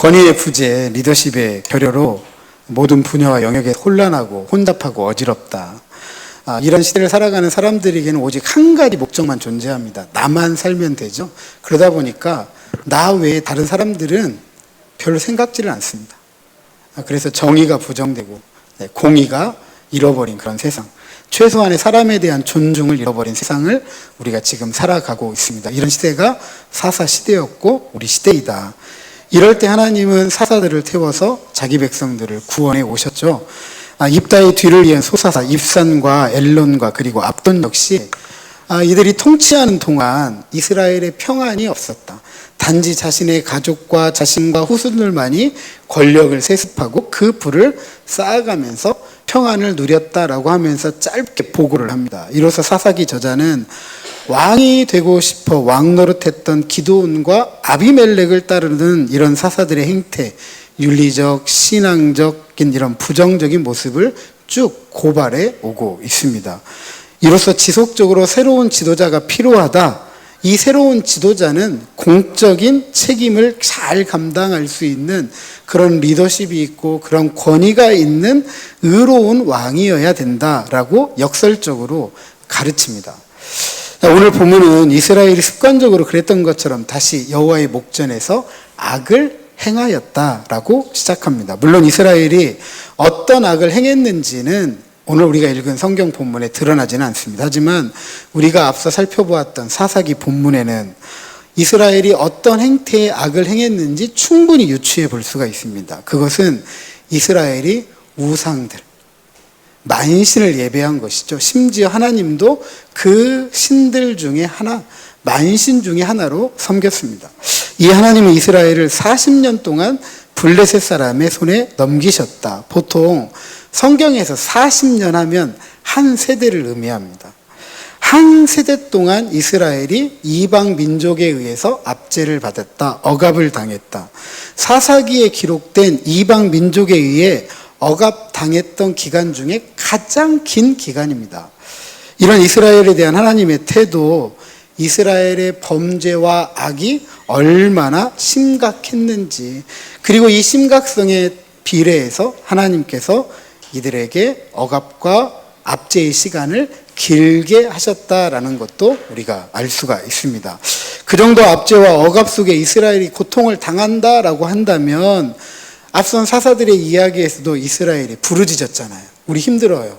권위의 부재, 리더십의 결여로 모든 분야와 영역에 혼란하고 혼잡하고 어지럽다. 이런 시대를 살아가는 사람들에게는 오직 한 가지 목적만 존재합니다. 나만 살면 되죠. 그러다 보니까 나 외에 다른 사람들은 별로 생각지를 않습니다. 그래서 정의가 부정되고 공의가 잃어버린 그런 세상, 최소한의 사람에 대한 존중을 잃어버린 세상을 우리가 지금 살아가고 있습니다. 이런 시대가 사사 시대였고 우리 시대이다. 이럴 때 하나님은 사사들을 태워서 자기 백성들을 구원해 오셨죠. 입다의 뒤를 이은 소사사 입산과 엘론과 그리고 압돈 역시 이들이 통치하는 동안 이스라엘의 평안이 없었다. 단지 자신의 가족과 자신과 후손들만이 권력을 세습하고 그 부를 쌓아가면서 평안을 누렸다라고 하면서 짧게 보고를 합니다. 이로써 사사기 저자는 왕이 되고 싶어 왕 노릇했던 기드온과 아비멜렉을 따르는 이런 사사들의 행태, 윤리적, 신앙적인 이런 부정적인 모습을 쭉 고발해 오고 있습니다. 이로써 지속적으로 새로운 지도자가 필요하다. 이 새로운 지도자는 공적인 책임을 잘 감당할 수 있는 그런 리더십이 있고 그런 권위가 있는 의로운 왕이어야 된다라고 역설적으로 가르칩니다. 오늘 본문은 이스라엘이 습관적으로 그랬던 것처럼 다시 여호와의 목전에서 악을 행하였다라고 시작합니다. 물론 이스라엘이 어떤 악을 행했는지는 오늘 우리가 읽은 성경 본문에 드러나지는 않습니다. 하지만 우리가 앞서 살펴보았던 사사기 본문에는 이스라엘이 어떤 행태의 악을 행했는지 충분히 유추해 볼 수가 있습니다. 그것은 이스라엘이 우상들, 만신을 예배한 것이죠. 심지어 하나님도 그 신들 중에 하나, 만신 중에 하나로 섬겼습니다. 이 하나님은 이스라엘을 40년 동안 블레셋 사람의 손에 넘기셨다. 보통 성경에서 40년 하면 한 세대를 의미합니다. 한 세대 동안 이스라엘이 이방 민족에 의해서 압제를 받았다. 억압을 당했다. 사사기에 기록된 이방 민족에 의해 억압당했던 기간 중에 가장 긴 기간입니다. 이런 이스라엘에 대한 하나님의 태도, 이스라엘의 범죄와 악이 얼마나 심각했는지, 그리고 이 심각성에 비례해서 하나님께서 이들에게 억압과 압제의 시간을 길게 하셨다라는 것도 우리가 알 수가 있습니다. 그 정도 압제와 억압 속에 이스라엘이 고통을 당한다라고 한다면 앞선 사사들의 이야기에서도 이스라엘이 부르짖었잖아요. 우리 힘들어요.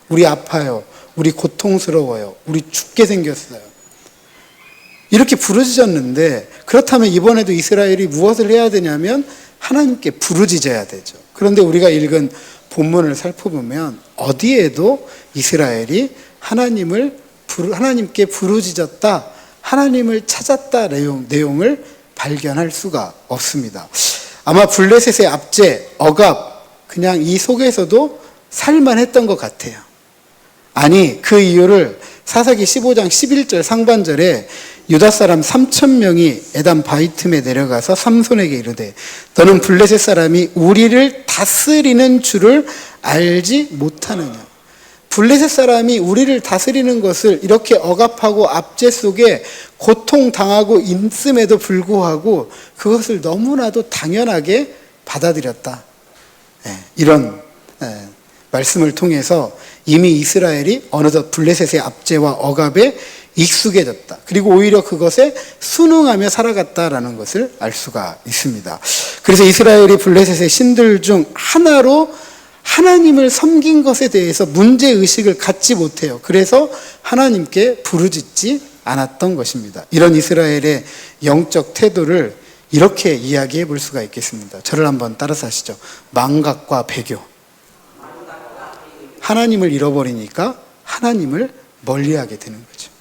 우리 아파요. 우리 고통스러워요. 우리 죽게 생겼어요. 이렇게 부르짖었는데, 그렇다면 이번에도 이스라엘이 무엇을 해야 되냐면 하나님께 부르짖어야 되죠. 그런데 우리가 읽은 본문을 살펴보면 어디에도 이스라엘이 하나님께 부르짖었다, 하나님을 찾았다 내용을 발견할 수가 없습니다. 아마 블레셋의 압제, 억압, 그냥 이 속에서도 살만했던 것 같아요. 아니, 그 이유를 사사기 15장 11절 상반절에 유다 사람 3,000명이 에담 바이틈에 내려가서 삼손에게 이르되 너는 블레셋 사람이 우리를 다스리는 줄을 알지 못하느냐. 블레셋 사람이 우리를 다스리는 것을 이렇게 억압하고 압제 속에 고통당하고 있음에도 불구하고 그것을 너무나도 당연하게 받아들였다. 이런 말씀을 통해서 이미 이스라엘이 어느덧 블레셋의 압제와 억압에 익숙해졌다. 그리고 오히려 그것에 순응하며 살아갔다라는 것을 알 수가 있습니다. 그래서 이스라엘이 블레셋의 신들 중 하나로 하나님을 섬긴 것에 대해서 문제의식을 갖지 못해요. 그래서 하나님께 부르짖지 않았던 것입니다. 이런 이스라엘의 영적 태도를 이렇게 이야기해 볼 수가 있겠습니다. 저를 한번 따라서 하시죠. 망각과 배교. 하나님을 잃어버리니까 하나님을 멀리하게 되는 거죠.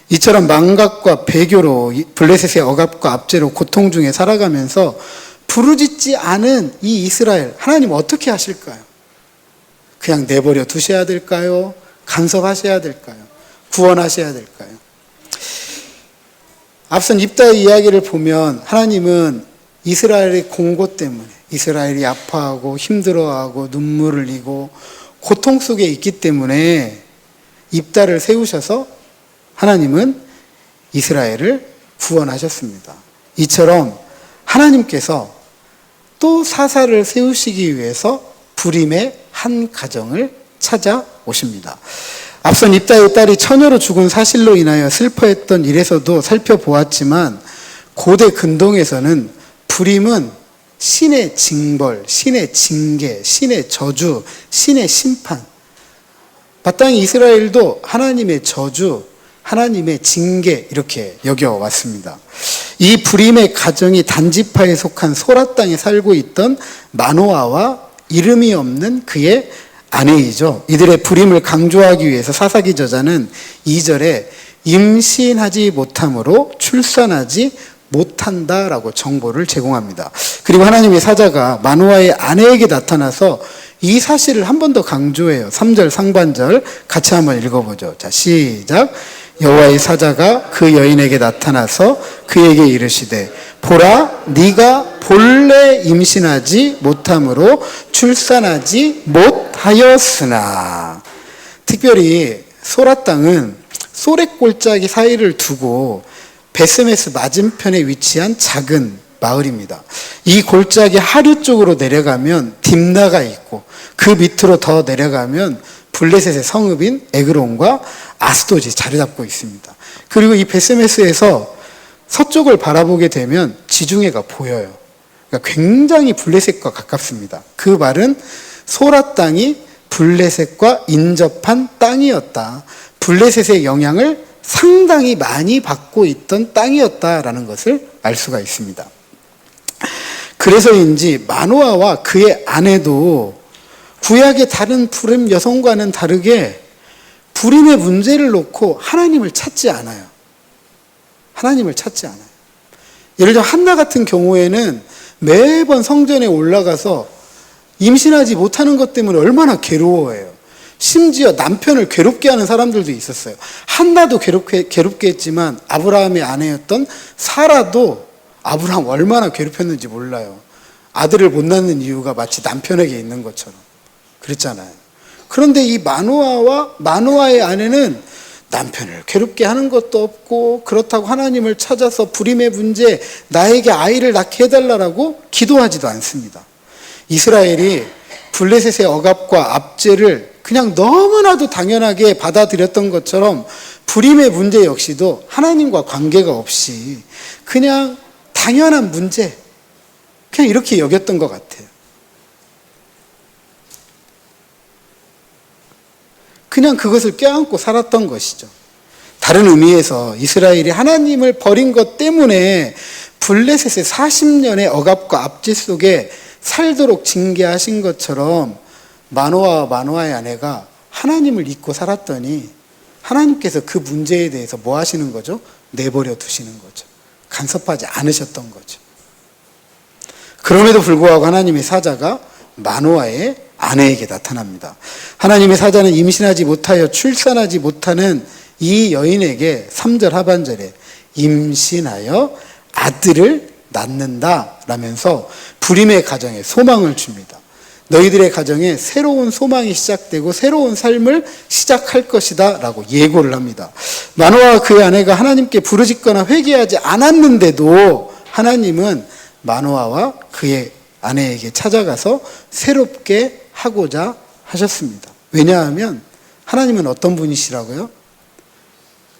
이처럼 망각과 배교로 블레셋의 억압과 압제로 고통 중에 살아가면서 부르짖지 않은 이 이스라엘, 하나님 어떻게 하실까요? 그냥 내버려 두셔야 될까요? 간섭하셔야 될까요? 구원하셔야 될까요? 앞선 입다의 이야기를 보면 하나님은 이스라엘의 공고 때문에 이스라엘이 아파하고 힘들어하고 눈물을 흘리고 고통 속에 있기 때문에 입다를 세우셔서 하나님은 이스라엘을 구원하셨습니다. 이처럼 하나님께서 또 사사를 세우시기 위해서 불임의 한 가정을 찾아오십니다. 앞선 입다의 딸이 처녀로 죽은 사실로 인하여 슬퍼했던 일에서도 살펴보았지만 고대 근동에서는 불임은 신의 징벌, 신의 징계, 신의 저주, 신의 심판, 마땅히 이스라엘도 하나님의 저주, 하나님의 징계 이렇게 여겨왔습니다. 이 불임의 가정이 단지파에 속한 소라 땅에 살고 있던 마노아와 이름이 없는 그의 아내이죠. 이들의 불임을 강조하기 위해서 사사기 저자는 2절에 임신하지 못함으로 출산하지 못한다라고 정보를 제공합니다. 그리고 하나님의 사자가 마노아의 아내에게 나타나서 이 사실을 한 번 더 강조해요. 3절 상반절 같이 한번 읽어보죠. 자, 시작. 여호와의 사자가 그 여인에게 나타나서 그에게 이르시되 보라, 네가 본래 임신하지 못함으로 출산하지 못하였으나. 특별히 소라 땅은 소랫골짜기 사이를 두고 베스메스 맞은편에 위치한 작은 마을입니다. 이 골짜기 하류 쪽으로 내려가면 딥나가 있고 그 밑으로 더 내려가면 블레셋의 성읍인 에그론과 아스돗이 자리 잡고 있습니다. 그리고 이 베스메스에서 서쪽을 바라보게 되면 지중해가 보여요. 그러니까 굉장히 블레셋과 가깝습니다. 그 말은 소라 땅이 블레셋과 인접한 땅이었다. 블레셋의 영향을 상당히 많이 받고 있던 땅이었다라는 것을 알 수가 있습니다. 그래서인지 마노아와 그의 아내도 구약의 다른 불임 여성과는 다르게 불임의 문제를 놓고 하나님을 찾지 않아요. 하나님을 찾지 않아요. 예를 들어 한나 같은 경우에는 매번 성전에 올라가서 임신하지 못하는 것 때문에 얼마나 괴로워해요. 심지어 남편을 괴롭게 하는 사람들도 있었어요. 한나도 괴롭게 했지만 아브라함의 아내였던 사라도 아브라함 얼마나 괴롭혔는지 몰라요. 아들을 못 낳는 이유가 마치 남편에게 있는 것처럼 그랬잖아요. 그런데 이 마노아의 아내는 남편을 괴롭게 하는 것도 없고 그렇다고 하나님을 찾아서 불임의 문제, 나에게 아이를 낳게 해달라고 기도하지도 않습니다. 이스라엘이 블레셋의 억압과 압제를 그냥 너무나도 당연하게 받아들였던 것처럼 불임의 문제 역시도 하나님과 관계가 없이 그냥 당연한 문제, 그냥 이렇게 여겼던 것 같아요. 그냥 그것을 껴안고 살았던 것이죠. 다른 의미에서 이스라엘이 하나님을 버린 것 때문에 블레셋의 40년의 억압과 압제 속에 살도록 징계하신 것처럼 마노아의 아내가 하나님을 잊고 살았더니 하나님께서 그 문제에 대해서 뭐 하시는 거죠? 내버려 두시는 거죠. 간섭하지 않으셨던 거죠. 그럼에도 불구하고 하나님의 사자가 마노아의 아내에게 나타납니다. 하나님의 사자는 임신하지 못하여 출산하지 못하는 이 여인에게 3절 하반절에 임신하여 아들을 낳는다 라면서 불임의 가정에 소망을 줍니다. 너희들의 가정에 새로운 소망이 시작되고 새로운 삶을 시작할 것이다 라고 예고를 합니다. 마노아와 그의 아내가 하나님께 부르짖거나 회개하지 않았는데도 하나님은 마노아와 그의 아내에게 찾아가서 새롭게 하고자 하셨습니다. 왜냐하면 하나님은 어떤 분이시라고요?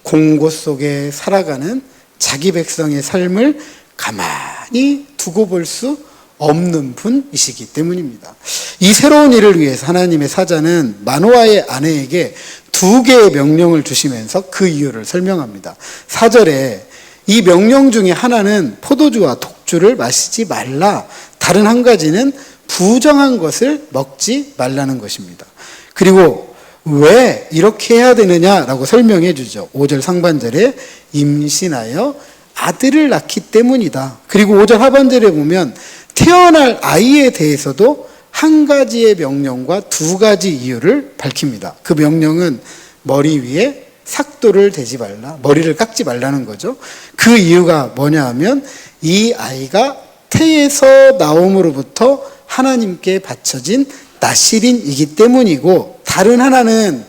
공고 속에 살아가는 자기 백성의 삶을 가만히 두고 볼 수 없는 분이시기 때문입니다. 이 새로운 일을 위해서 하나님의 사자는 마노아의 아내에게 2개의 명령을 주시면서 그 이유를 설명합니다. 4절에 이 명령 중에 하나는 포도주와 독주를 마시지 말라, 다른 한 가지는 부정한 것을 먹지 말라는 것입니다. 그리고 왜 이렇게 해야 되느냐라고 설명해 주죠. 5절 상반절에 임신하여 아들을 낳기 때문이다. 그리고 5절 하반절에 보면 태어날 아이에 대해서도 한 가지의 명령과 2가지 이유를 밝힙니다. 그 명령은 머리 위에 삭도를 대지 말라, 머리를 깎지 말라는 거죠. 그 이유가 뭐냐 하면 이 아이가 태에서 나옴으로부터 하나님께 바쳐진 나실인이기 때문이고, 다른 하나는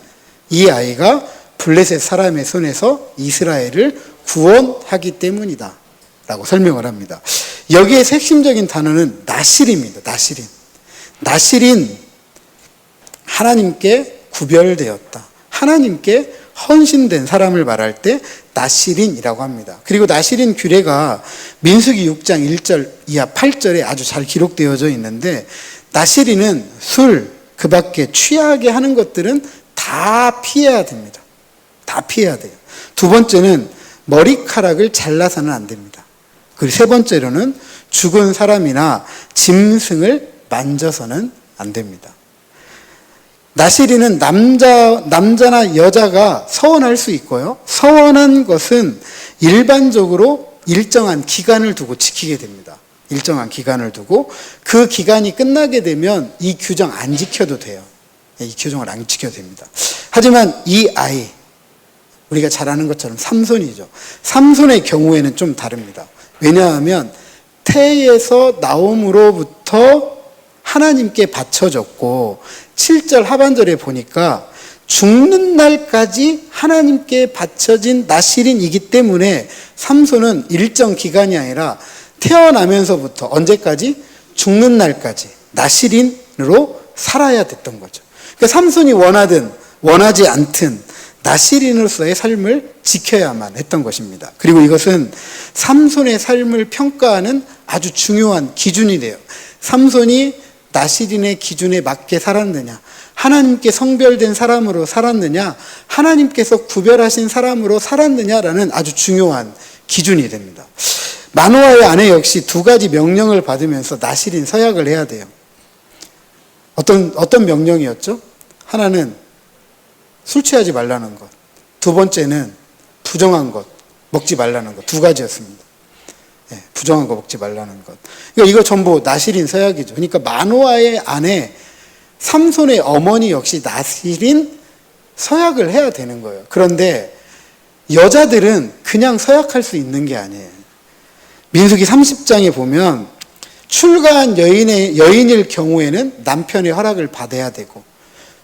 이 아이가 블레셋 사람의 손에서 이스라엘을 구원하기 때문이다 라고 설명을 합니다. 여기에 핵심적인 단어는 나실입니다. 나실인 하나님께 구별되었다. 하나님께 헌신된 사람을 말할 때 나실인이라고 합니다. 그리고 나실인 규례가 민수기 6장 1절 이하 8절에 아주 잘 기록되어져 있는데, 나실인은 술, 그 밖에 취하게 하는 것들은 다 피해야 됩니다. 다 피해야 돼요. 두 번째는 머리카락을 잘라서는 안 됩니다. 그리고 세 번째로는 죽은 사람이나 짐승을 만져서는 안 됩니다. 나실인은 남자나 여자가 서원할 수 있고요. 서원한 것은 일반적으로 일정한 기간을 두고 지키게 됩니다. 일정한 기간을 두고 그 기간이 끝나게 되면 이 규정 안 지켜도 돼요. 이 규정을 안 지켜도 됩니다. 하지만 이 아이, 우리가 잘 아는 것처럼 삼손이죠. 삼손의 경우에는 좀 다릅니다. 왜냐하면 태에서 나옴으로부터 하나님께 바쳐졌고 7절 하반절에 보니까 죽는 날까지 하나님께 바쳐진 나실인이기 때문에 삼손은 일정 기간이 아니라 태어나면서부터 언제까지? 죽는 날까지 나실인으로 살아야 됐던 거죠. 그러니까 삼손이 원하든 원하지 않든 나실인으로서의 삶을 지켜야만 했던 것입니다. 그리고 이것은 삼손의 삶을 평가하는 아주 중요한 기준이 돼요. 삼손이 나실인의 기준에 맞게 살았느냐, 하나님께 성별된 사람으로 살았느냐, 하나님께서 구별하신 사람으로 살았느냐라는 아주 중요한 기준이 됩니다. 마노아의 아내 역시 두 가지 명령을 받으면서 나실인 서약을 해야 돼요. 어떤 명령이었죠? 하나는 술 취하지 말라는 것, 두 번째는 부정한 것 먹지 말라는 것, 두 가지였습니다. 부정한 거 먹지 말라는 것. 그러니까 이거 전부 나실인 서약이죠. 그러니까 마노아의 아내 삼손의 어머니 역시 나실인 서약을 해야 되는 거예요. 그런데 여자들은 그냥 서약할 수 있는 게 아니에요. 민수기 30장에 보면 출가한 여인일 경우에는 남편의 허락을 받아야 되고,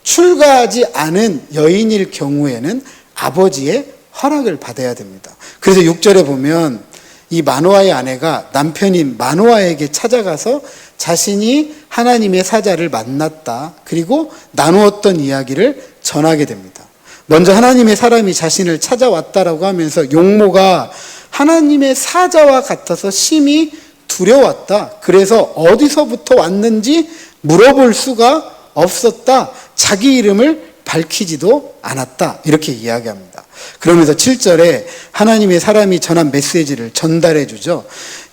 출가하지 않은 여인일 경우에는 아버지의 허락을 받아야 됩니다. 그래서 6절에 보면 이 마노아의 아내가 남편인 마노아에게 찾아가서 자신이 하나님의 사자를 만났다, 그리고 나누었던 이야기를 전하게 됩니다. 먼저 하나님의 사람이 자신을 찾아왔다라고 하면서 용모가 하나님의 사자와 같아서 심히 두려웠다. 그래서 어디서부터 왔는지 물어볼 수가 없었다. 자기 이름을 밝히지도 않았다. 이렇게 이야기합니다. 그러면서 7절에 하나님의 사람이 전한 메시지를 전달해 주죠.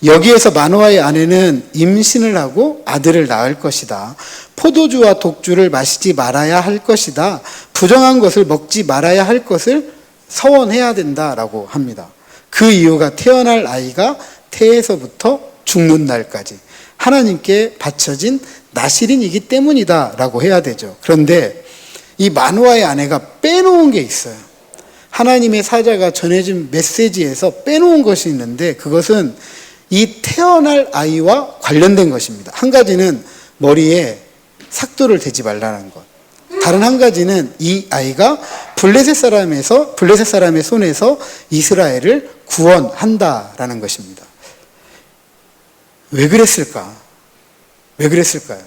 여기에서 마노아의 아내는 임신을 하고 아들을 낳을 것이다. 포도주와 독주를 마시지 말아야 할 것이다. 부정한 것을 먹지 말아야 할 것을 서원해야 된다라고 합니다. 그 이유가 태어날 아이가 태에서부터 죽는 날까지 하나님께 바쳐진 나실인이기 때문이다라고 해야 되죠. 그런데 이 마노아의 아내가 빼놓은 게 있어요. 하나님의 사자가 전해준 메시지에서 빼놓은 것이 있는데, 그것은 이 태어날 아이와 관련된 것입니다. 한 가지는 머리에 삭도를 대지 말라는 것. 다른 한 가지는 이 아이가 블레셋 사람의 손에서 이스라엘을 구원한다라는 것입니다. 왜 그랬을까? 왜 그랬을까요?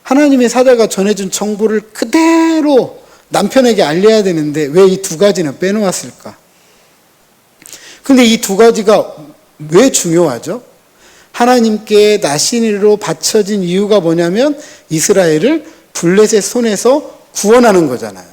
하나님의 사자가 전해준 정보를 그대로 남편에게 알려야 되는데 왜 이 두 가지는 빼놓았을까? 근데 이 두 가지가 왜 중요하죠? 하나님께 나신으로 바쳐진 이유가 뭐냐면 이스라엘을 블레셋 손에서 구원하는 거잖아요.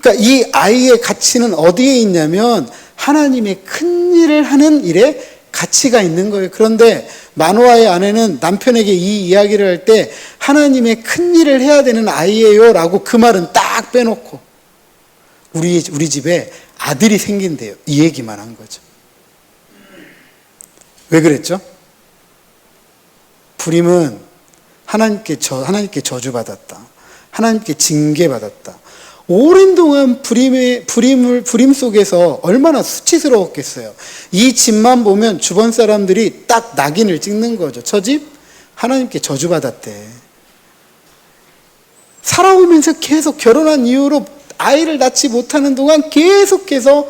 그러니까 이 아이의 가치는 어디에 있냐면 하나님의 큰 일을 하는 일에 가치가 있는 거예요. 그런데 마노아의 아내는 남편에게 이 이야기를 할 때 하나님의 큰 일을 해야 되는 아이예요 라고 그 말은 딱 빼놓고 우리 집에 아들이 생긴대요, 이 얘기만 한 거죠. 왜 그랬죠? 불임은 하나님께 저주받았다, 하나님께 징계받았다. 오랜 동안 불임 속에서 얼마나 수치스러웠겠어요. 이 집만 보면 주변 사람들이 딱 낙인을 찍는 거죠. 저 집 하나님께 저주받았대. 살아오면서 계속 결혼한 이후로 아이를 낳지 못하는 동안 계속해서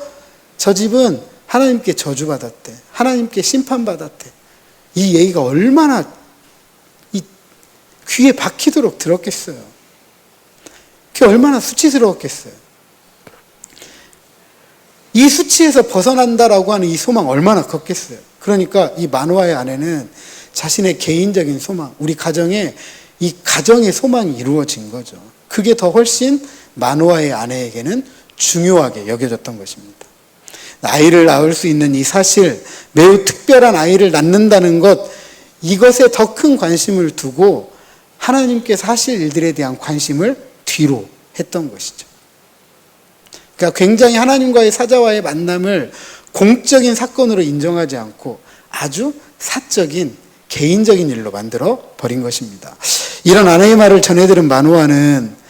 저 집은 하나님께 저주받았대. 하나님께 심판받았대. 이 얘기가 얼마나 이 귀에 박히도록 들었겠어요. 그게 얼마나 수치스러웠겠어요. 이 수치에서 벗어난다라고 하는 이 소망 얼마나 컸겠어요. 그러니까 이 마노아의 아내는 자신의 개인적인 소망, 우리 가정에 이 가정의 소망이 이루어진 거죠. 그게 더 훨씬 마노아의 아내에게는 중요하게 여겨졌던 것입니다. 아이를 낳을 수 있는 이 사실, 매우 특별한 아이를 낳는다는 것, 이것에 더 큰 관심을 두고 하나님께서 하실 일들에 대한 관심을 뒤로 했던 것이죠. 그러니까 굉장히 하나님과의 사자와의 만남을 공적인 사건으로 인정하지 않고 아주 사적인 개인적인 일로 만들어 버린 것입니다. 이런 아내의 말을 전해들은 마노아는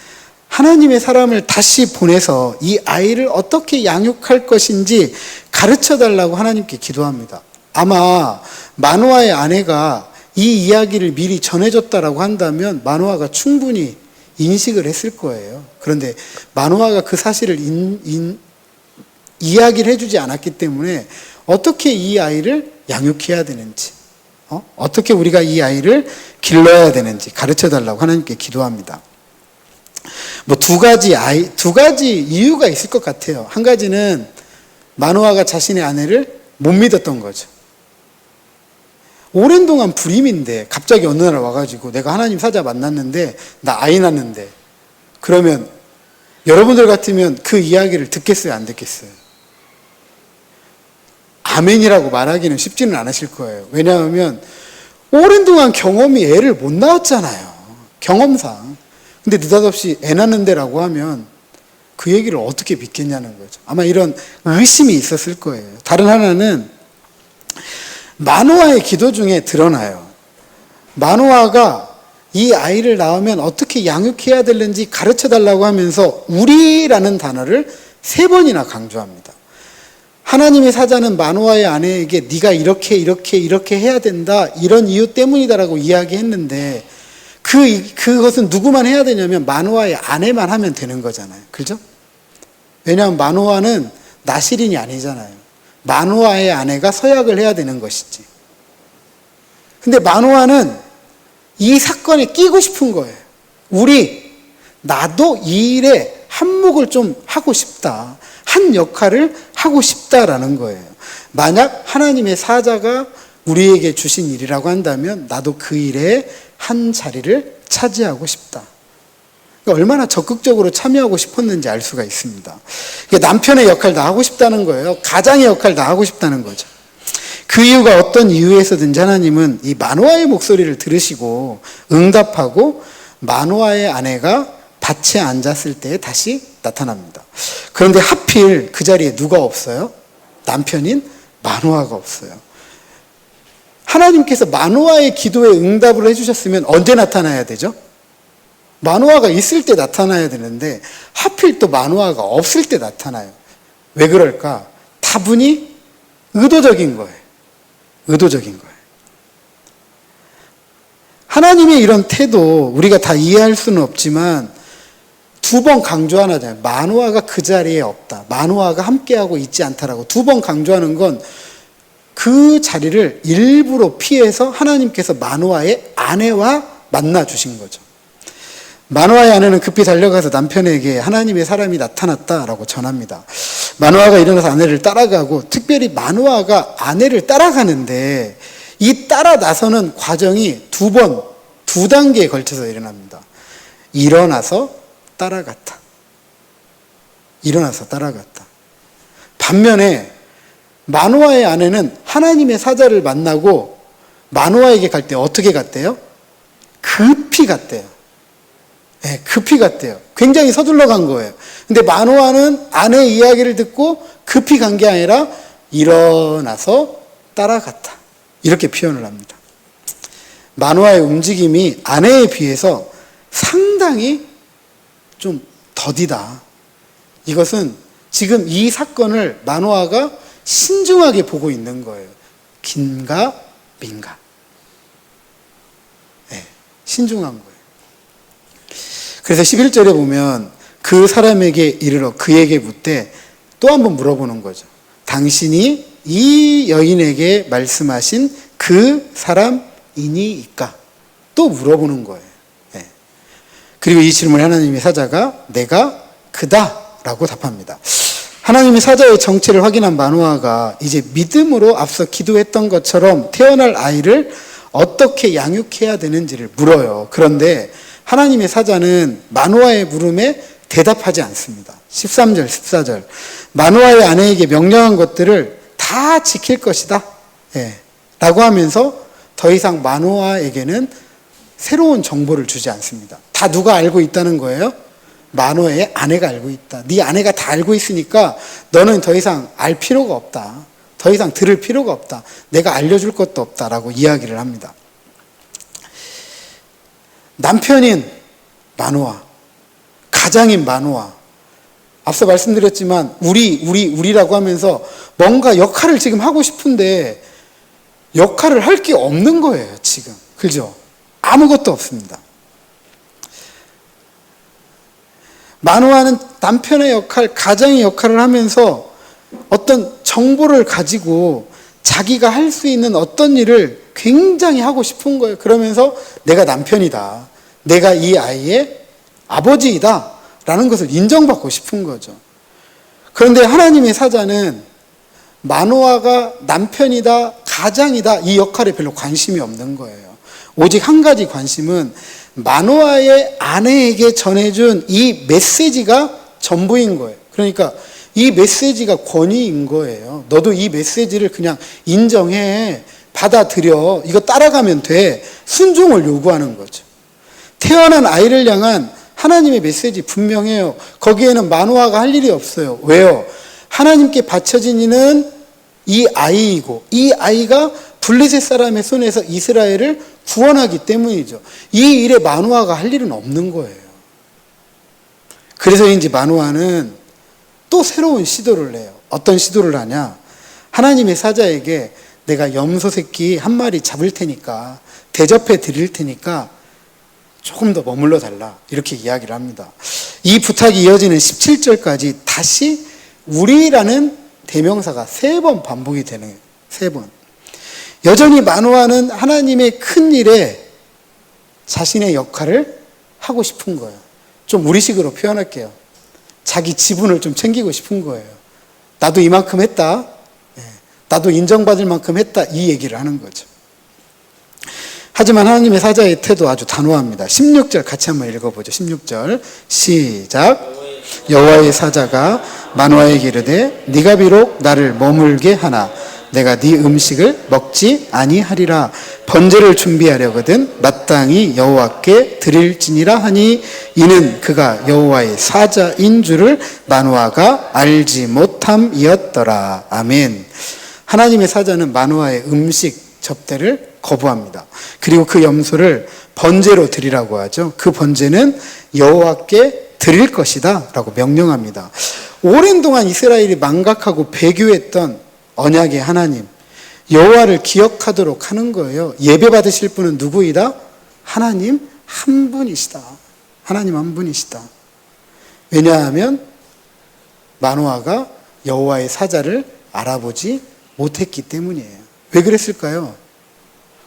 하나님의 사람을 다시 보내서 이 아이를 어떻게 양육할 것인지 가르쳐 달라고 하나님께 기도합니다. 아마 마노아의 아내가 이 이야기를 미리 전해줬다라고 한다면 마노아가 충분히 인식을 했을 거예요. 그런데 마노아가 그 사실을 이야기를 해주지 않았기 때문에 어떻게 이 아이를 양육해야 되는지, 어떻게 우리가 이 아이를 길러야 되는지 가르쳐 달라고 하나님께 기도합니다. 두 가지 이유가 있을 것 같아요. 한 가지는 마노아가 자신의 아내를 못 믿었던 거죠. 오랜 동안 불임인데 갑자기 어느 날 와가지고 내가 하나님 사자 만났는데 나 아이 낳는데, 그러면 여러분들 같으면 그 이야기를 듣겠어요, 안 듣겠어요? 아멘이라고 말하기는 쉽지는 않으실 거예요. 왜냐하면 오랜 동안 경험이 애를 못 낳았잖아요, 경험상. 근데 느닷없이 애 낳는데라고 하면 그 얘기를 어떻게 믿겠냐는 거죠. 아마 이런 의심이 있었을 거예요. 다른 하나는 마노아의 기도 중에 드러나요. 마노아가 이 아이를 낳으면 어떻게 양육해야 되는지 가르쳐 달라고 하면서 우리라는 단어를 3번이나 강조합니다. 하나님의 사자는 마노아의 아내에게 네가 이렇게 해야 된다, 이런 이유 때문이다라고 이야기했는데 그것은 누구만 해야 되냐면 마노아의 아내만 하면 되는 거잖아요. 그죠? 왜냐하면 마노아는 나실인이 아니잖아요. 마노아의 아내가 서약을 해야 되는 것이지. 근데 마노아는 이 사건에 끼고 싶은 거예요. 나도 이 일에 한몫을 좀 하고 싶다, 한 역할을 하고 싶다라는 거예요. 만약 하나님의 사자가 우리에게 주신 일이라고 한다면 나도 그 일에 한 자리를 차지하고 싶다. 얼마나 적극적으로 참여하고 싶었는지 알 수가 있습니다. 남편의 역할 다 하고 싶다는 거예요. 가장의 역할 다 하고 싶다는 거죠. 그 이유가 어떤 이유에서든지 하나님은 이 마노아의 목소리를 들으시고 응답하고 마노아의 아내가 밭에 앉았을 때 다시 나타납니다. 그런데 하필 그 자리에 누가 없어요? 남편인 마노아가 없어요. 하나님께서 마노아의 기도에 응답을 해주셨으면 언제 나타나야 되죠? 마노아가 있을 때 나타나야 되는데 하필 또 마노아가 없을 때 나타나요. 왜 그럴까? 다분히 의도적인 거예요. 의도적인 거예요. 하나님의 이런 태도 우리가 다 이해할 수는 없지만 2번 강조하잖아요. 마노아가 그 자리에 없다, 마노아가 함께하고 있지 않다라고 2번 강조하는 건 그 자리를 일부러 피해서 하나님께서 마노아의 아내와 만나 주신 거죠. 마노아의 아내는 급히 달려가서 남편에게 하나님의 사람이 나타났다라고 전합니다. 마노아가 일어나서 아내를 따라가고, 특별히 마노아가 아내를 따라가는데 이 따라 나서는 과정이 2단계에 걸쳐서 일어납니다. 일어나서 따라갔다. 일어나서 따라갔다. 반면에 마노아의 아내는 하나님의 사자를 만나고 마노아에게 갈 때 어떻게 갔대요? 급히 갔대요. 네, 급히 갔대요. 굉장히 서둘러 간 거예요. 근데 마노아는 아내의 이야기를 듣고 급히 간 게 아니라 일어나서 따라갔다, 이렇게 표현을 합니다. 마노아의 움직임이 아내에 비해서 상당히 좀 더디다. 이것은 지금 이 사건을 마노아가 신중하게 보고 있는 거예요. 긴가 민가. 네, 신중한 거예요. 그래서 11절에 보면 그 사람에게 이르러 그에게 묻되 또 한 번 물어보는 거죠. 당신이 이 여인에게 말씀하신 그 사람이니이까? 또 물어보는 거예요. 네. 그리고 이 질문에 하나님의 사자가 내가 그다라고 답합니다. 하나님의 사자의 정체를 확인한 마노아가 이제 믿음으로 앞서 기도했던 것처럼 태어날 아이를 어떻게 양육해야 되는지를 물어요. 그런데 하나님의 사자는 마노아의 물음에 대답하지 않습니다. 13절, 14절. 마노아의 아내에게 명령한 것들을 다 지킬 것이다. 예. 라고 하면서 더 이상 마노아에게는 새로운 정보를 주지 않습니다. 다 누가 알고 있다는 거예요? 마노아의 아내가 알고 있다. 네 아내가 다 알고 있으니까 너는 더 이상 알 필요가 없다. 더 이상 들을 필요가 없다. 내가 알려줄 것도 없다라고 이야기를 합니다. 남편인 마노아, 가장인 마노아. 앞서 말씀드렸지만 우리라고 하면서 뭔가 역할을 지금 하고 싶은데 역할을 할 게 없는 거예요, 지금. 그죠? 아무것도 없습니다. 마노아는 남편의 역할, 가장의 역할을 하면서 어떤 정보를 가지고 자기가 할 수 있는 어떤 일을 굉장히 하고 싶은 거예요. 그러면서 내가 남편이다. 내가 이 아이의 아버지이다. 라는 것을 인정받고 싶은 거죠. 그런데 하나님의 사자는 마노아가 남편이다, 가장이다, 이 역할에 별로 관심이 없는 거예요. 오직 한 가지 관심은 마노아의 아내에게 전해준 이 메시지가 전부인 거예요. 그러니까 이 메시지가 권위인 거예요. 너도 이 메시지를 그냥 인정해, 받아들여, 이거 따라가면 돼. 순종을 요구하는 거죠. 태어난 아이를 향한 하나님의 메시지 분명해요. 거기에는 마노아가 할 일이 없어요. 왜요? 하나님께 바쳐진 이는 이 아이이고 이 아이가 블레셋 사람의 손에서 이스라엘을 구원하기 때문이죠. 이 일에 마노아가 할 일은 없는 거예요. 그래서인지 마노아는 또 새로운 시도를 해요. 어떤 시도를 하냐? 하나님의 사자에게 내가 염소 새끼 한 마리 잡을 테니까 대접해 드릴 테니까 조금 더 머물러 달라. 이렇게 이야기를 합니다. 이 부탁이 이어지는 17절까지 다시 우리라는 대명사가 3번 반복이 되는 거예요. 3번. 여전히 마노아는 하나님의 큰 일에 자신의 역할을 하고 싶은 거예요. 좀 우리식으로 표현할게요. 자기 지분을 좀 챙기고 싶은 거예요. 나도 이만큼 했다. 나도 인정받을 만큼 했다. 이 얘기를 하는 거죠. 하지만 하나님의 사자의 태도 아주 단호합니다. 16절 같이 한번 읽어보죠. 16절 시작. 여호와의 사자가 마노아에게 이르되 네가 비록 나를 머물게 하나 내가 네 음식을 먹지 아니하리라. 번제를 준비하려거든 마땅히 여호와께 드릴지니라 하니 이는 그가 여호와의 사자인 줄을 마노아가 알지 못함이었더라. 아멘. 하나님의 사자는 마노아의 음식 접대를 거부합니다. 그리고 그 염소를 번제로 드리라고 하죠. 그 번제는 여호와께 드릴 것이다 라고 명령합니다. 오랜 동안 이스라엘이 망각하고 배교했던 언약의 하나님, 여호와를 기억하도록 하는 거예요. 예배 받으실 분은 누구이다? 하나님 한 분이시다. 하나님 한 분이시다. 왜냐하면 마노아가 여호와의 사자를 알아보지 못했기 때문이에요. 왜 그랬을까요?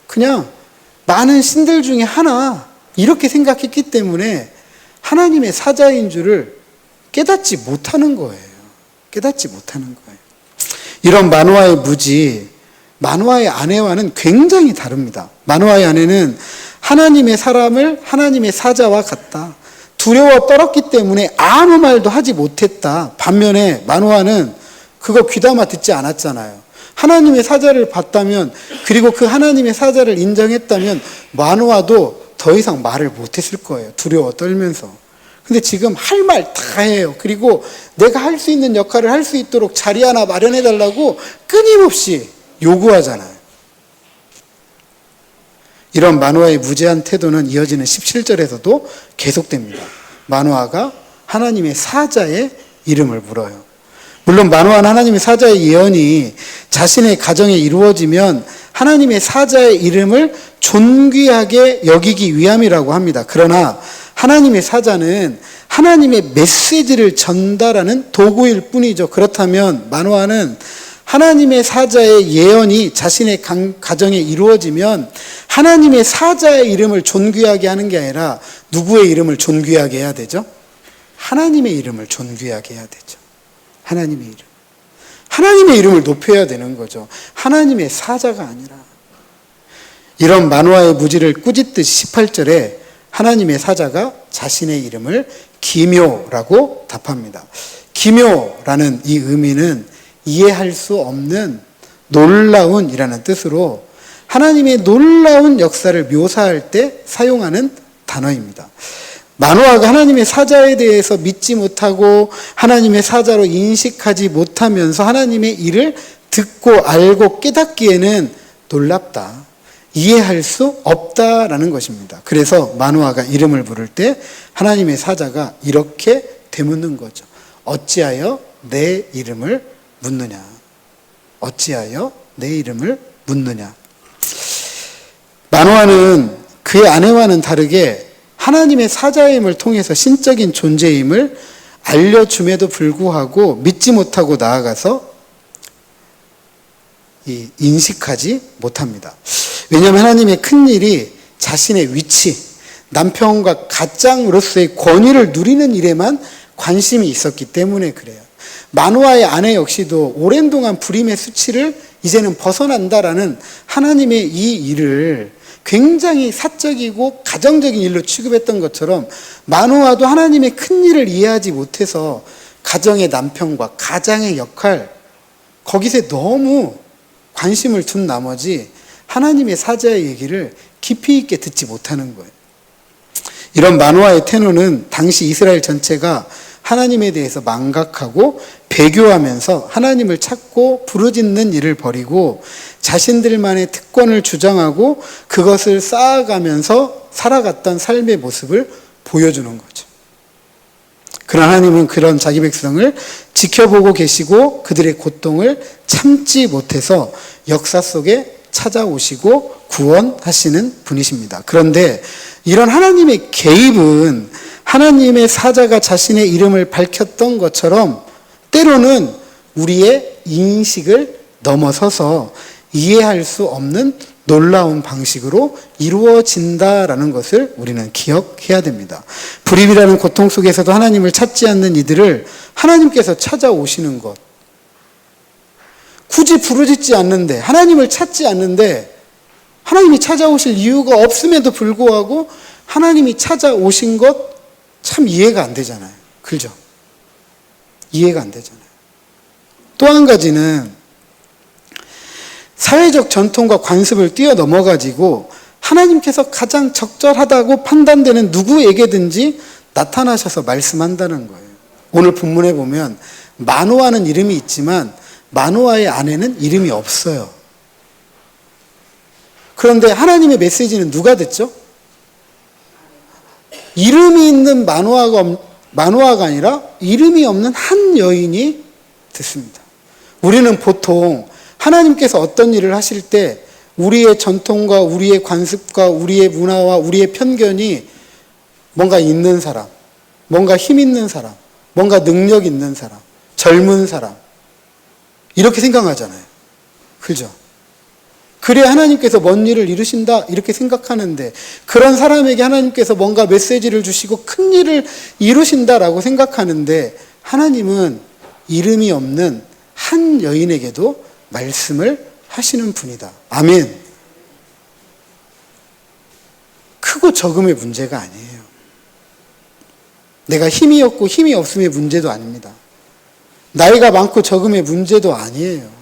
그냥 많은 신들 중에 하나 이렇게 생각했기 때문에 하나님의 사자인 줄을 깨닫지 못하는 거예요. 깨닫지 못하는 거예요. 이런 마노아의 무지, 마노아의 아내와는 굉장히 다릅니다. 마노아의 아내는 하나님의 사람을 하나님의 사자와 같다. 두려워 떨었기 때문에 아무 말도 하지 못했다. 반면에 마노아는 그거 귀담아 듣지 않았잖아요. 하나님의 사자를 봤다면, 그리고 그 하나님의 사자를 인정했다면 마노아도 더 이상 말을 못했을 거예요. 두려워 떨면서. 근데 지금 할 말 다 해요. 그리고 내가 할 수 있는 역할을 할 수 있도록 자리 하나 마련해 달라고 끊임없이 요구하잖아요. 이런 마노아의 무죄한 태도는 이어지는 17절에서도 계속됩니다. 마노아가 하나님의 사자의 이름을 물어요. 물론 마노아는 하나님의 사자의 예언이 자신의 가정에 이루어지면 하나님의 사자의 이름을 존귀하게 여기기 위함이라고 합니다. 그러나 하나님의 사자는 하나님의 메시지를 전달하는 도구일 뿐이죠. 그렇다면 마노아는 하나님의 사자의 예언이 자신의 가정에 이루어지면 하나님의 사자의 이름을 존귀하게 하는 게 아니라 누구의 이름을 존귀하게 해야 되죠? 하나님의 이름을 존귀하게 해야 되죠. 하나님의 이름. 하나님의 이름을 높여야 되는 거죠. 하나님의 사자가 아니라. 이런 만화의 무지를 꾸짖듯이 18절에 하나님의 사자가 자신의 이름을 기묘라고 답합니다. 기묘라는 이 의미는 이해할 수 없는 놀라운이라는 뜻으로 하나님의 놀라운 역사를 묘사할 때 사용하는 단어입니다. 마노아가 하나님의 사자에 대해서 믿지 못하고 하나님의 사자로 인식하지 못하면서 하나님의 일을 듣고 알고 깨닫기에는 놀랍다. 이해할 수 없다라는 것입니다. 그래서 마노아가 이름을 부를 때 하나님의 사자가 이렇게 되묻는 거죠. 어찌하여 내 이름을 묻느냐? 어찌하여 내 이름을 묻느냐? 마노아는 그의 아내와는 다르게 하나님의 사자임을 통해서 신적인 존재임을 알려줌에도 불구하고 믿지 못하고 나아가서 인식하지 못합니다. 왜냐하면 하나님의 큰일이 자신의 위치, 남편과 가장으로서의 권위를 누리는 일에만 관심이 있었기 때문에 그래요. 마노아의 아내 역시도 오랜 동안 불임의 수치를 이제는 벗어난다라는 하나님의 이 일을 굉장히 사적이고 가정적인 일로 취급했던 것처럼 마노아도 하나님의 큰 일을 이해하지 못해서 가정의 남편과 가장의 역할, 거기서 너무 관심을 둔 나머지 하나님의 사자의 얘기를 깊이 있게 듣지 못하는 거예요. 이런 마노아의 태도는 당시 이스라엘 전체가 하나님에 대해서 망각하고 배교하면서 하나님을 찾고 부르짖는 일을 벌이고 자신들만의 특권을 주장하고 그것을 쌓아가면서 살아갔던 삶의 모습을 보여주는 거죠. 그러나 하나님은 그런 자기 백성을 지켜보고 계시고 그들의 고통을 참지 못해서 역사 속에 찾아오시고 구원하시는 분이십니다. 그런데 이런 하나님의 개입은 하나님의 사자가 자신의 이름을 밝혔던 것처럼 때로는 우리의 인식을 넘어서서 이해할 수 없는 놀라운 방식으로 이루어진다라는 것을 우리는 기억해야 됩니다. 불임이라는 고통 속에서도 하나님을 찾지 않는 이들을 하나님께서 찾아오시는 것. 굳이 부르짖지 않는데, 하나님을 찾지 않는데 하나님이 찾아오실 이유가 없음에도 불구하고 하나님이 찾아오신 것 참 이해가 안 되잖아요. 그죠? 이해가 안 되잖아요. 또 한 가지는 사회적 전통과 관습을 뛰어넘어가지고 하나님께서 가장 적절하다고 판단되는 누구에게든지 나타나셔서 말씀한다는 거예요. 오늘 본문에 보면 마노아는 이름이 있지만 마노아의 아내는 이름이 없어요. 그런데 하나님의 메시지는 누가 듣죠? 이름이 있는 마노아가 아니라 이름이 없는 한 여인이 듣습니다. 우리는 보통 하나님께서 어떤 일을 하실 때 우리의 전통과 우리의 관습과 우리의 문화와 우리의 편견이 뭔가 있는 사람, 뭔가 힘 있는 사람, 뭔가 능력 있는 사람, 젊은 사람 이렇게 생각하잖아요. 그죠? 그래야 하나님께서 뭔 일을 이루신다 이렇게 생각하는데 그런 사람에게 하나님께서 뭔가 메시지를 주시고 큰 일을 이루신다라고 생각하는데 하나님은 이름이 없는 한 여인에게도 말씀을 하시는 분이다. 아멘. 크고 적음의 문제가 아니에요. 내가 힘이 없고 힘이 없음의 문제도 아닙니다. 나이가 많고 적음의 문제도 아니에요.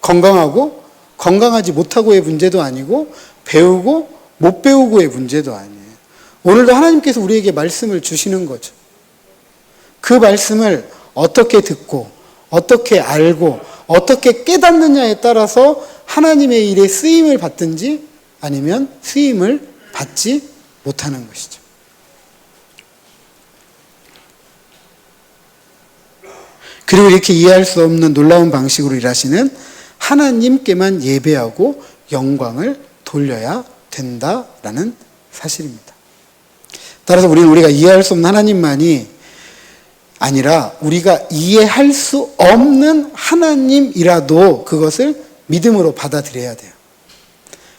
건강하고 건강하지 못하고의 문제도 아니고 배우고 못 배우고의 문제도 아니에요. 오늘도 하나님께서 우리에게 말씀을 주시는 거죠. 그 말씀을 어떻게 듣고 어떻게 알고 어떻게 깨닫느냐에 따라서 하나님의 일에 쓰임을 받든지 아니면 쓰임을 받지 못하는 것이죠. 그리고 이렇게 이해할 수 없는 놀라운 방식으로 일하시는 하나님께만 예배하고 영광을 돌려야 된다라는 사실입니다. 따라서 우리는 우리가 이해할 수 없는 하나님만이 아니라 우리가 이해할 수 없는 하나님이라도 그것을 믿음으로 받아들여야 돼요.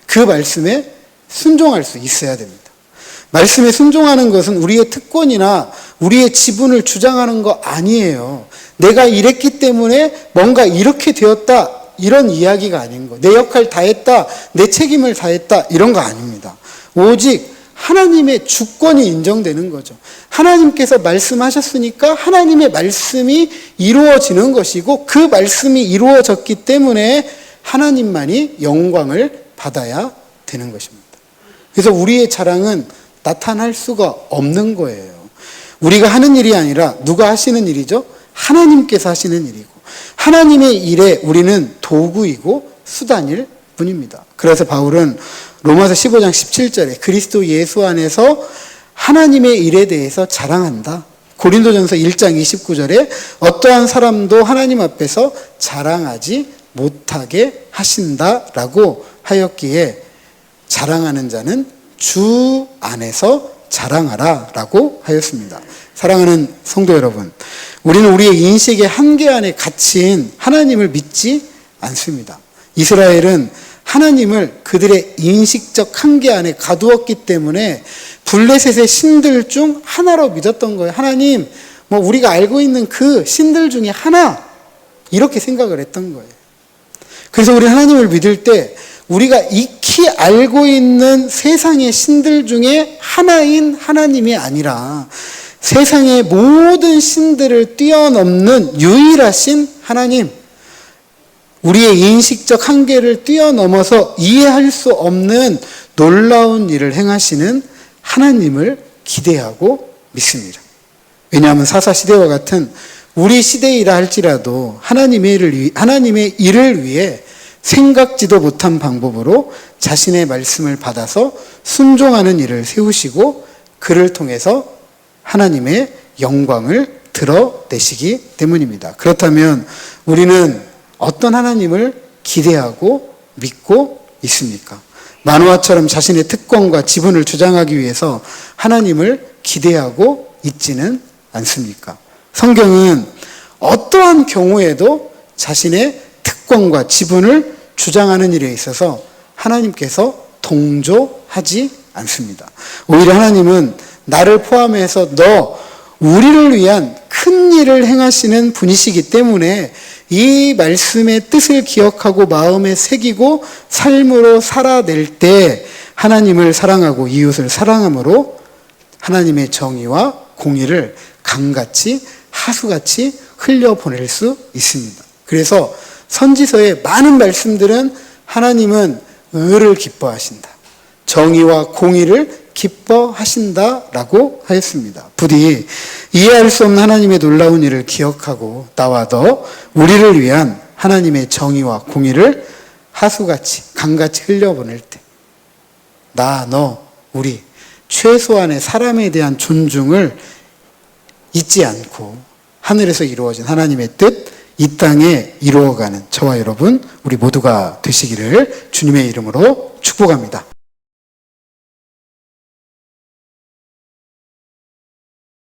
그 말씀에 순종할 수 있어야 됩니다. 말씀에 순종하는 것은 우리의 특권이나 우리의 지분을 주장하는 거 아니에요. 내가 이랬기 때문에 뭔가 이렇게 되었다, 이런 이야기가 아닌 거. 내 역할 다 했다, 내 책임을 다했다, 이런 거 아닙니다. 오직 하나님의 주권이 인정되는 거죠. 하나님께서 말씀하셨으니까 하나님의 말씀이 이루어지는 것이고, 그 말씀이 이루어졌기 때문에 하나님만이 영광을 받아야 되는 것입니다. 그래서 우리의 자랑은 나타날 수가 없는 거예요. 우리가 하는 일이 아니라 누가 하시는 일이죠? 하나님께서 하시는 일이고, 하나님의 일에 우리는 도구이고 수단일 뿐입니다. 그래서 바울은 로마서 15장 17절에 그리스도 예수 안에서 하나님의 일에 대해서 자랑한다. 고린도전서 1장 29절에 어떠한 사람도 하나님 앞에서 자랑하지 못하게 하신다라고 하였기에, 자랑하는 자는 주 안에서 자랑하라 라고 하였습니다. 사랑하는 성도 여러분, 우리는 우리의 인식의 한계 안에 갇힌 하나님을 믿지 않습니다. 이스라엘은 하나님을 그들의 인식적 한계 안에 가두었기 때문에 블레셋의 신들 중 하나로 믿었던 거예요. 하나님, 우리가 알고 있는 그 신들 중에 하나, 이렇게 생각을 했던 거예요. 그래서 우리 하나님을 믿을 때 우리가 익히 알고 있는 세상의 신들 중에 하나인 하나님이 아니라 세상의 모든 신들을 뛰어넘는 유일하신 하나님, 우리의 인식적 한계를 뛰어넘어서 이해할 수 없는 놀라운 일을 행하시는 하나님을 기대하고 믿습니다. 왜냐하면 사사시대와 같은 우리 시대이라 할지라도 하나님의 일을 위해 생각지도 못한 방법으로 자신의 말씀을 받아서 순종하는 일을 세우시고, 그를 통해서 하나님의 영광을 드러내시기 때문입니다. 그렇다면 우리는 어떤 하나님을 기대하고 믿고 있습니까? 마노아처럼 자신의 특권과 지분을 주장하기 위해서 하나님을 기대하고 있지는 않습니까? 성경은 어떠한 경우에도 자신의 특권과 지분을 주장하는 일에 있어서 하나님께서 동조하지 않습니다. 오히려 하나님은 나를 포함해서 우리를 위한 큰 일을 행하시는 분이시기 때문에 이 말씀의 뜻을 기억하고 마음에 새기고 삶으로 살아낼 때 하나님을 사랑하고 이웃을 사랑함으로 하나님의 정의와 공의를 강같이 하수같이 흘려보낼 수 있습니다. 그래서 선지서의 많은 말씀들은 하나님은 의를 기뻐하신다, 정의와 공의를 기뻐하신다라고 하였습니다. 부디 이해할 수 없는 하나님의 놀라운 일을 기억하고 나와 너 우리를 위한 하나님의 정의와 공의를 하수같이 강같이 흘려보낼 때 너 우리 최소한의 사람에 대한 존중을 잊지 않고 하늘에서 이루어진 하나님의 뜻 이 땅에 이루어가는 저와 여러분 우리 모두가 되시기를 주님의 이름으로 축복합니다.